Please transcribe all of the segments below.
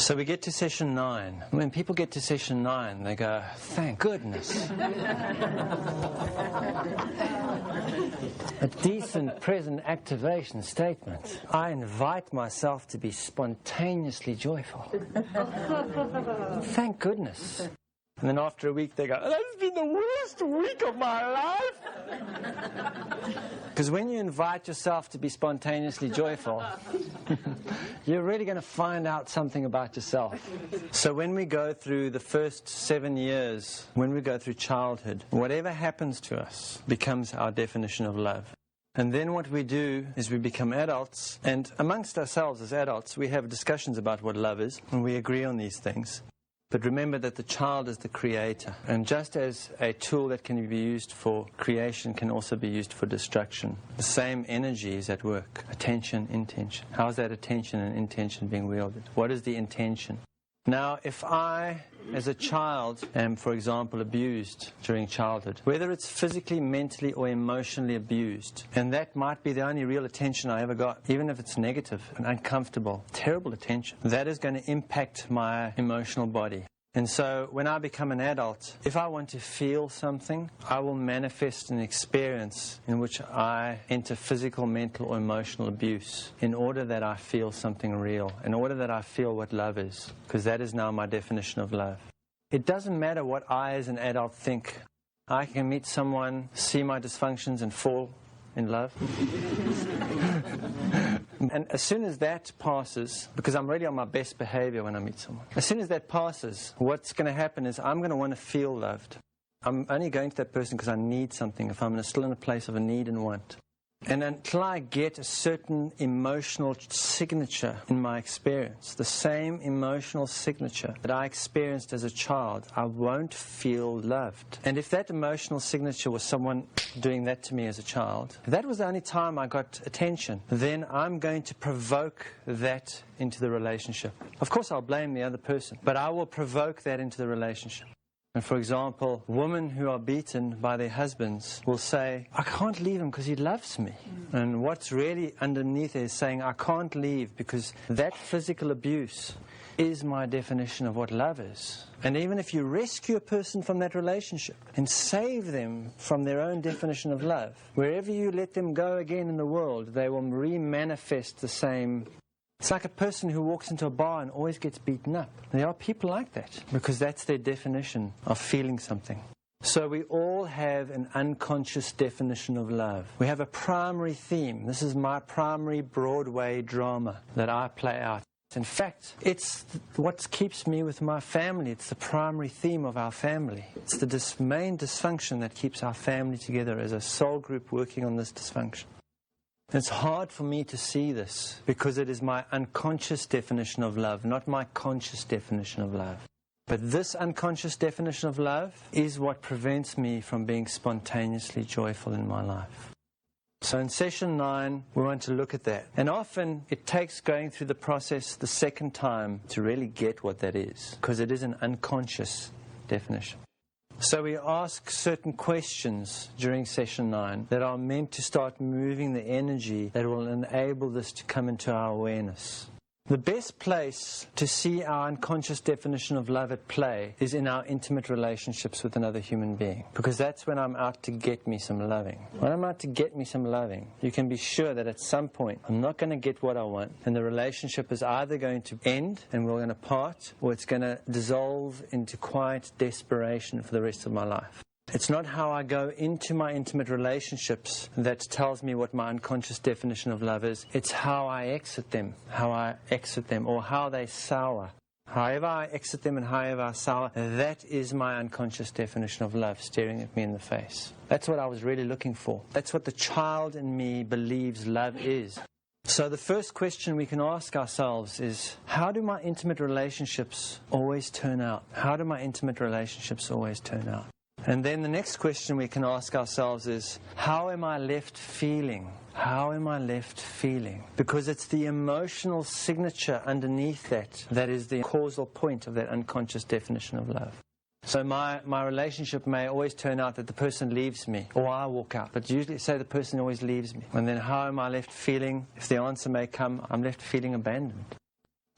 So we get to session 9. When people get to session 9, they go, thank goodness. A decent present activation statement. I invite myself to be spontaneously joyful. Thank goodness. And then after a week they go, that's been the worst week of my life. Because when you invite yourself to be spontaneously joyful, you're really going to find out something about yourself. So when we go through the first 7 years, when we go through childhood, whatever happens to us becomes our definition of love. And then what we do is we become adults, and amongst ourselves as adults, we have discussions about what love is, and we agree on these things. But remember that the child is the creator. And just as a tool that can be used for creation can also be used for destruction, the same energy is at work. Attention, intention. How is that attention and intention being wielded? What is the intention? Now, if I, as a child, am, for example, abused during childhood, whether it's physically, mentally, or emotionally abused, and that might be the only real attention I ever got, even if it's negative and uncomfortable, terrible attention, that is going to impact my emotional body. And so when I become an adult, if I want to feel something, I will manifest an experience in which I enter physical, mental, or emotional abuse in order that I feel something real, in order that I feel what love is, because that is now my definition of love. It doesn't matter what I as an adult think. I can meet someone, see my dysfunctions, and fall in love. And as soon as that passes, because I'm really on my best behavior when I meet someone, as soon as that passes, what's going to happen is I'm going to want to feel loved. I'm only going to that person because I need something, if I'm still in a place of a need and want. And until I get a certain emotional signature in my experience, the same emotional signature that I experienced as a child, I won't feel loved. And if that emotional signature was someone doing that to me as a child, if that was the only time I got attention, then I'm going to provoke that into the relationship. Of course, I'll blame the other person, but I will provoke that into the relationship. And for example, women who are beaten by their husbands will say, I can't leave him because he loves me. And what's really underneath is saying, I can't leave because that physical abuse is my definition of what love is. And even if you rescue a person from that relationship and save them from their own definition of love, wherever you let them go again in the world, they will re-manifest the same. It's like a person who walks into a bar and always gets beaten up. There are people like that because that's their definition of feeling something. So we all have an unconscious definition of love. We have a primary theme. This is my primary Broadway drama that I play out. In fact, it's what keeps me with my family. It's the primary theme of our family. It's the main dysfunction that keeps our family together as a soul group working on this dysfunction. It's hard for me to see this because it is my unconscious definition of love, not my conscious definition of love. But this unconscious definition of love is what prevents me from being spontaneously joyful in my life. So in session 9, we want to look at that. And often it takes going through the process the second time to really get what that is, because it is an unconscious definition. So we ask certain questions during session 9 that are meant to start moving the energy that will enable this to come into our awareness. The best place to see our unconscious definition of love at play is in our intimate relationships with another human being, because that's when I'm out to get me some loving. When I'm out to get me some loving, you can be sure that at some point I'm not going to get what I want, and the relationship is either going to end and we're going to part, or it's going to dissolve into quiet desperation for the rest of my life. It's not how I go into my intimate relationships that tells me what my unconscious definition of love is. It's how I exit them, or how they sour. However I exit them and however I sour, that is my unconscious definition of love staring at me in the face. That's what I was really looking for. That's what the child in me believes love is. So the first question we can ask ourselves is, how do my intimate relationships always turn out? How do my intimate relationships always turn out? And then the next question we can ask ourselves is, how am I left feeling? How am I left feeling? Because it's the emotional signature underneath that is the causal point of that unconscious definition of love. So my relationship may always turn out that the person leaves me, or I walk out. But usually say the person always leaves me. And then how am I left feeling? If the answer may come, I'm left feeling abandoned.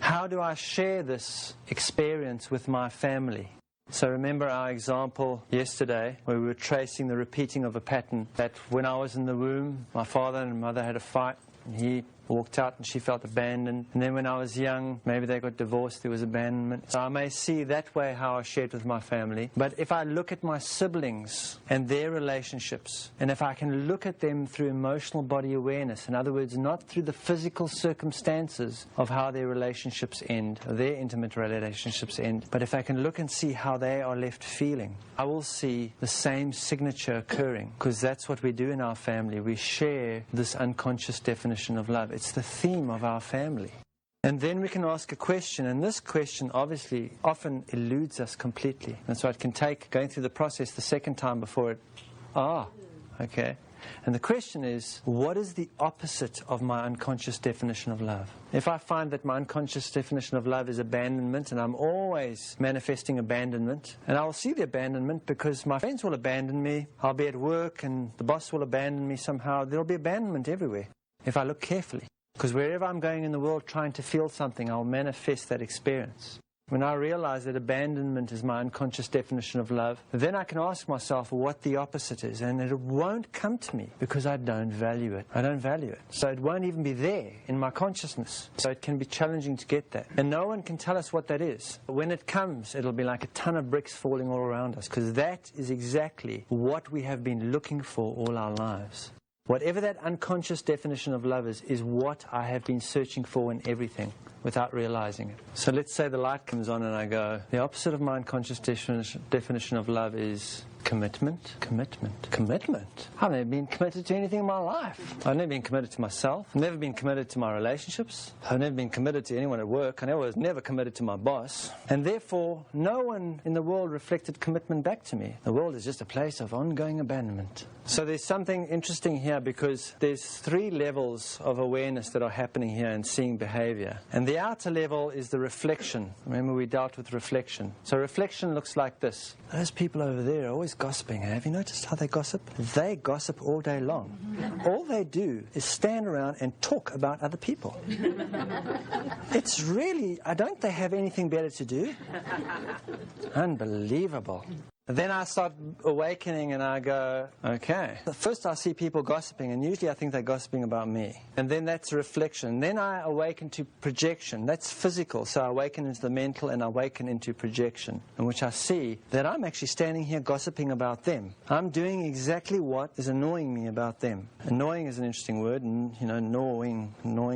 How do I share this experience with my family? So remember our example yesterday where we were tracing the repeating of a pattern, that when I was in the womb, my father and mother had a fight, and he walked out and she felt abandoned. And then when I was young, maybe they got divorced, there was abandonment. So I may see that way how I shared with my family. But if I look at my siblings and their relationships, and if I can look at them through emotional body awareness, in other words, not through the physical circumstances of how their relationships end, or their intimate relationships end, but if I can look and see how they are left feeling, I will see the same signature occurring, because that's what we do in our family. We share this unconscious definition of love. It's the theme of our family. And then we can ask a question, and this question obviously often eludes us completely. And so it can take going through the process the second time before it, okay. And the question is, what is the opposite of my unconscious definition of love? If I find that my unconscious definition of love is abandonment, and I'm always manifesting abandonment, and I'll see the abandonment because my friends will abandon me, I'll be at work and the boss will abandon me somehow, there'll be abandonment everywhere if I look carefully. Because wherever I'm going in the world trying to feel something, I'll manifest that experience. When I realize that abandonment is my unconscious definition of love, then I can ask myself what the opposite is, and it won't come to me because I don't value it. I don't value it. So it won't even be there in my consciousness. So it can be challenging to get that. And no one can tell us what that is. When it comes, it'll be like a ton of bricks falling all around us, because that is exactly what we have been looking for all our lives. Whatever that unconscious definition of love is what I have been searching for in everything without realizing it. So let's say the light comes on and I go, the opposite of my unconscious definition of love is commitment. Commitment? I've never been committed to anything in my life. I've never been committed to myself. I've never been committed to my relationships. I've never been committed to anyone at work. I was never committed to my boss. And therefore, no one in the world reflected commitment back to me. The world is just a place of ongoing abandonment. So there's something interesting here, because there's 3 levels of awareness that are happening here in seeing behavior. And the outer level is the reflection. Remember, we dealt with reflection. So reflection looks like this. Those people over there are always gossiping. Have you noticed how they gossip? They gossip all day long. All they do is stand around and talk about other people. It's really, don't they have anything better to do? Unbelievable. Then I start awakening and I go, okay. First I see people gossiping, and usually I think they're gossiping about me. And then that's reflection. Then I awaken to projection. That's physical. So I awaken into the mental and I awaken into projection, in which I see that I'm actually standing here gossiping about them. I'm doing exactly what is annoying me about them. Annoying is an interesting word, and gnawing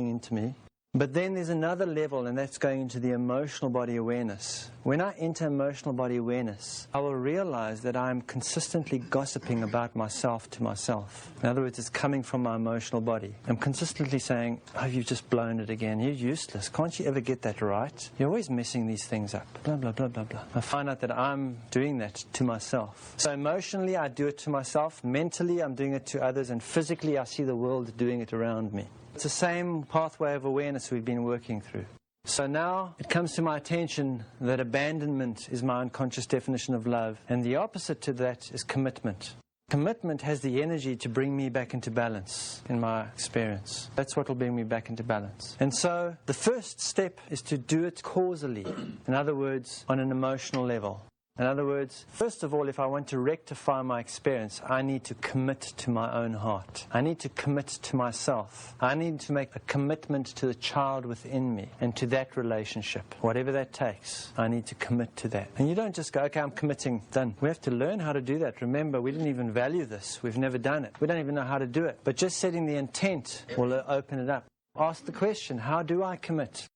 into me. But then there's another level, and that's going into the emotional body awareness. When I enter emotional body awareness, I will realize that I'm consistently gossiping about myself to myself. In other words, it's coming from my emotional body. I'm consistently saying, you've just blown it again. You're useless. Can't you ever get that right? You're always messing these things up. Blah, blah, blah, blah, blah. I find out that I'm doing that to myself. So emotionally, I do it to myself. Mentally, I'm doing it to others. And physically, I see the world doing it around me. It's the same pathway of awareness we've been working through. So now it comes to my attention that abandonment is my unconscious definition of love, and the opposite to that is commitment. Commitment has the energy to bring me back into balance, in my experience. That's what will bring me back into balance. And so the first step is to do it causally. In other words, on an emotional level. In other words, first of all, if I want to rectify my experience, I need to commit to my own heart. I need to commit to myself. I need to make a commitment to the child within me and to that relationship. Whatever that takes, I need to commit to that. And you don't just go, okay, I'm committing, done. We have to learn how to do that. Remember, we didn't even value this. We've never done it. We don't even know how to do it. But just setting the intent will open it up. Ask the question, how do I commit?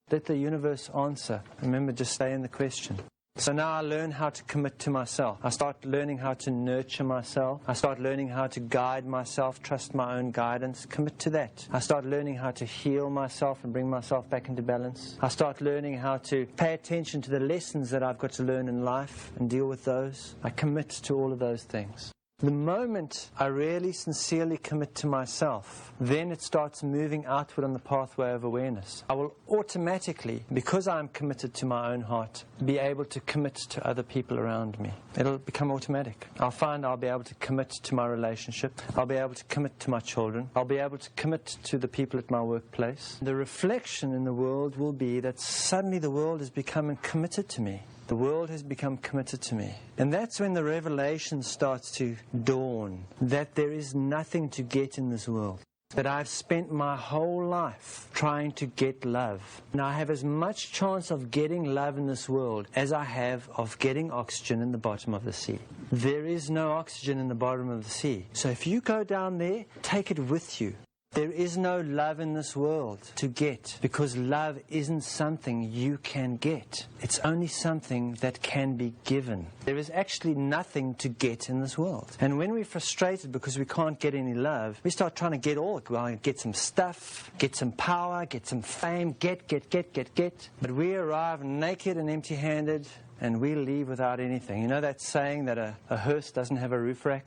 Let the universe answer. Remember, just stay in the question. So now I learn how to commit to myself. I start learning how to nurture myself. I start learning how to guide myself, trust my own guidance, commit to that. I start learning how to heal myself and bring myself back into balance. I start learning how to pay attention to the lessons that I've got to learn in life and deal with those. I commit to all of those things. The moment I really sincerely commit to myself, then it starts moving outward on the pathway of awareness. I will automatically, because I'm committed to my own heart, be able to commit to other people around me. It'll become automatic. I'll find I'll be able to commit to my relationship. I'll be able to commit to my children. I'll be able to commit to the people at my workplace. The reflection in the world will be that suddenly the world is becoming committed to me. The world has become committed to me. And that's when the revelation starts to dawn that there is nothing to get in this world. That I've spent my whole life trying to get love. And I have as much chance of getting love in this world as I have of getting oxygen in the bottom of the sea. There is no oxygen in the bottom of the sea. So if you go down there, take it with you. There is no love in this world to get, because love isn't something you can get. It's only something that can be given. There is actually nothing to get in this world. And when we're frustrated because we can't get any love, we start trying to get all. Well, get some stuff, get some power, get some fame, get. But we arrive naked and empty-handed, and we leave without anything. You know that saying that a hearse doesn't have a roof rack?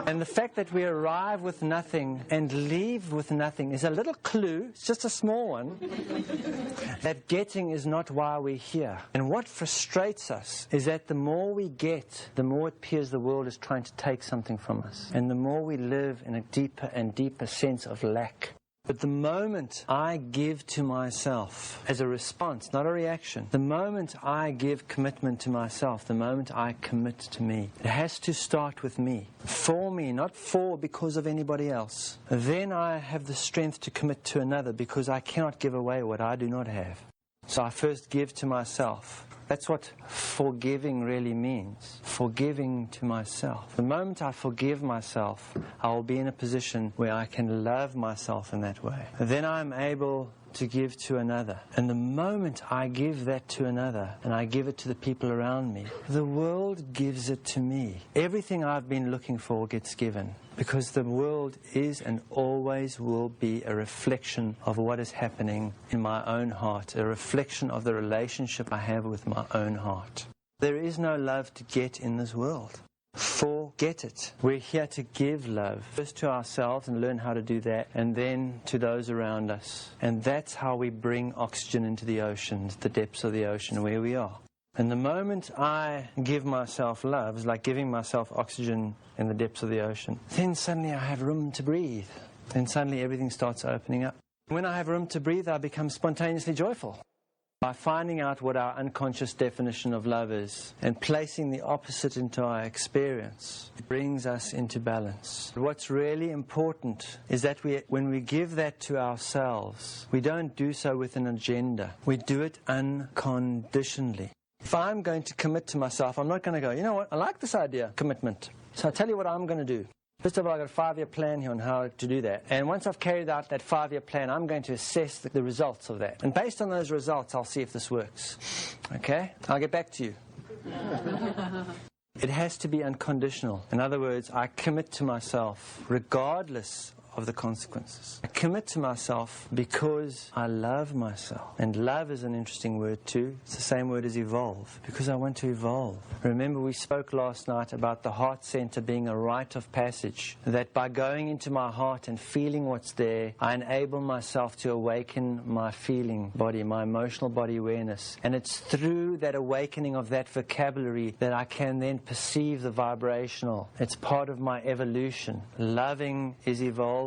And the fact that we arrive with nothing and leave with nothing is a little clue, it's just a small one, that getting is not why we're here. And what frustrates us is that the more we get, the more it appears the world is trying to take something from us. And the more we live in a deeper and deeper sense of lack. But the moment I give to myself as a response, not a reaction, the moment I give commitment to myself, the moment I commit to me, it has to start with me. For me, not for because of anybody else. Then I have the strength to commit to another, because I cannot give away what I do not have. So I first give to myself. That's what forgiving really means. Forgiving to myself. The moment I forgive myself, I will be in a position where I can love myself in that way. Then I'm able to give to another. And the moment I give that to another, and I give it to the people around me, the world gives it to me. Everything I've been looking for gets given. Because the world is and always will be a reflection of what is happening in my own heart, a reflection of the relationship I have with my own heart. There is no love to get in this world. Forget it. We're here to give love, first to ourselves and learn how to do that, and then to those around us. And that's how we bring oxygen into the oceans, the depths of the ocean where we are. And the moment I give myself love, it's like giving myself oxygen in the depths of the ocean, then suddenly I have room to breathe. Then suddenly everything starts opening up. When I have room to breathe, I become spontaneously joyful. By finding out what our unconscious definition of love is and placing the opposite into our experience, it brings us into balance. What's really important is that when we give that to ourselves, we don't do so with an agenda. We do it unconditionally. If I'm going to commit to myself, I'm not going to go, you know what, I like this idea, commitment. So I'll tell you what I'm going to do. First of all, I've got a 5-year plan here on how to do that. And once I've carried out that 5-year plan, I'm going to assess the results of that. And based on those results, I'll see if this works. Okay? I'll get back to you. It has to be unconditional. In other words, I commit to myself regardless of the consequences. I commit to myself because I love myself. And love is an interesting word too. It's the same word as evolve, because I want to evolve. Remember, we spoke last night about the heart center being a rite of passage, that by going into my heart and feeling what's there, I enable myself to awaken my feeling body, my emotional body awareness. And it's through that awakening of that vocabulary that I can then perceive the vibrational. It's part of my evolution. Loving is evolving.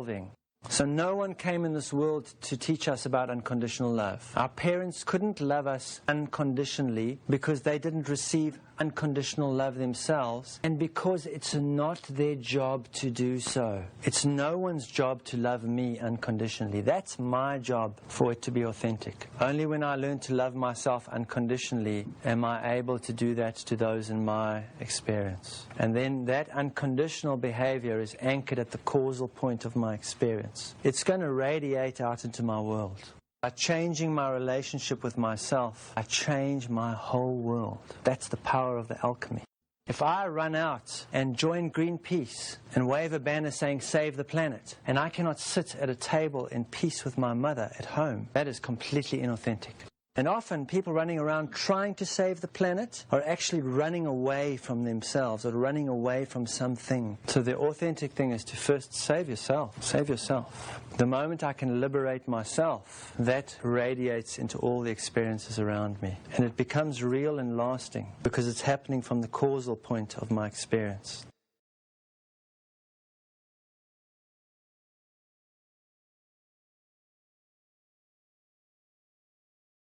So no one came in this world to teach us about unconditional love. Our parents couldn't love us unconditionally because they didn't receive unconditional love themselves, and because it's not their job to do so. It's no one's job to love me unconditionally. That's my job for it to be authentic. Only when I learn to love myself unconditionally am I able to do that to those in my experience. And then that unconditional behavior is anchored at the causal point of my experience. It's going to radiate out into my world. By changing my relationship with myself, I change my whole world. That's the power of the alchemy. If I run out and join Greenpeace and wave a banner saying save the planet, and I cannot sit at a table in peace with my mother at home, that is completely inauthentic. And often people running around trying to save the planet are actually running away from themselves or running away from something. So the authentic thing is to first save yourself. Save yourself. The moment I can liberate myself, that radiates into all the experiences around me. And it becomes real and lasting because it's happening from the causal point of my experience.